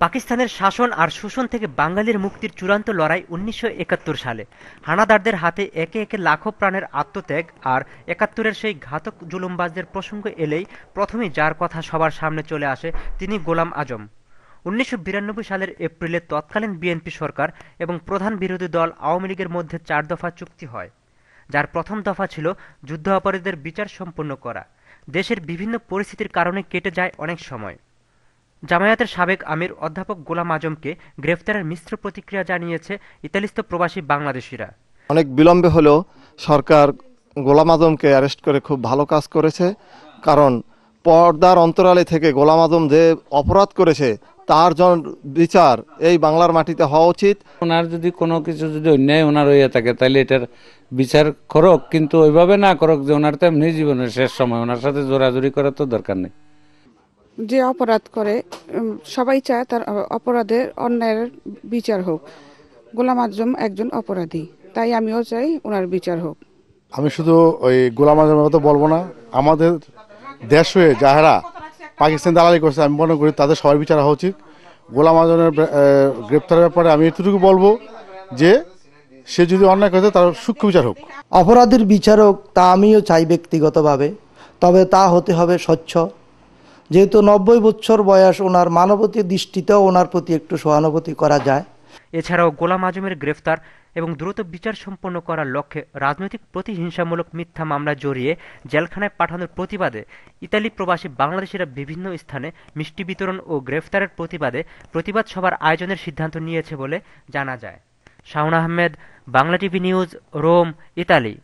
পাকিস্তানের শাসন আর শোষণ থেকে বাঙালির মুক্তির চূড়ান্ত লড়াই ১৯৭১ সালে। হানাদারদের হাতে একে একে লাখো প্রাণের আত্মত্যাগ আর একাত্তরের সেই ঘাতক জুলুমবাজদের প্রসঙ্গ এলেই প্রথমেই যার কথা সবার সামনে চলে আসে তিনি গোলাম আজম। ১৯৯২ সালের এপ্রিলে তৎকালীন বিএনপি সরকার এবং প্রধান বিরোধী দল আওয়ামী লীগের মধ্যে ৪ দফা চুক্তি হয়, যার প্রথম দফা ছিল যুদ্ধাপরাধীদের বিচার সম্পন্ন করা। দেশের বিভিন্ন পরিস্থিতির কারণে কেটে যায় অনেক সময়। জামায়াতের সাবেক আমির অধ্যাপক গোলাম আজমকে গ্রেফতারের মিশ্র প্রতিক্রিয়া জানিয়েছে ইতালিস্থ প্রবাসী বাংলাদেশিরা। অনেক বিলম্বে হলেও সরকার গোলাম আজমকে অ্যারেস্ট করে খুব ভালো কাজ করেছে, কারণ পর্দার অন্তরালে থেকে গোলাম আজম যে অপরাধ করেছে তার বিচার এই বাংলার মাটিতে হওয়া উচিত। ওনার যদি কোনো কিছু যদি অন্যায় ওনার হইয়া থাকে তাহলে এটার বিচার করক, কিন্তু ওইভাবে না করক যে ওনার তো এমনি জীবনের শেষ সময়, ওনার সাথে জোরাজুরি করার তো দরকার নেই। যে অপরাধ করে সবাই চায় তার অপরাধের অন্যায়ের বিচার হোক। গোলাম আজম একজন অপরাধী, তাই আমিও চাই ওনার বিচার হোক। আমি শুধু ওই গোলাম আজমের কথা বলবো না, আমাদের দেশ হয়ে যাহারা পাকিস্তান দালালি করছে আমি মনে করি তাদের সবার বিচার হওয়া উচিত। গোলাম আজমের গ্রেপ্তারের ব্যাপারে আমি এতটুকু বলবো যে সে যদি অন্যায় করে তার সূক্ষ্ম বিচার হোক। অপরাধীর বিচার হোক, তা আমিও চাই ব্যক্তিগতভাবে, তবে তা হতে হবে স্বচ্ছ। যেহেতু ৯০ বছর বয়স, ওনার মানবতার দৃষ্টিতেও ওনার প্রতি একটু সহানুভূতি করা যায়। এছাড়াও গোলাম আজমের গ্রেফতার এবং দ্রুত বিচার সম্পন্ন করার লক্ষ্যে রাজনৈতিক প্রতিহিংসামূলক মিথ্যা মামলা জড়িয়ে জেলখানায় পাঠানোর প্রতিবাদে ইতালি প্রবাসী বাংলাদেশিরা বিভিন্ন স্থানে মিষ্টি বিতরণ ও গ্রেফতারের প্রতিবাদে প্রতিবাদ সভার আয়োজনের সিদ্ধান্ত নিয়েছে বলে জানা যায়। Shaon Ahmed, Bangla TV news, Rome, Italy.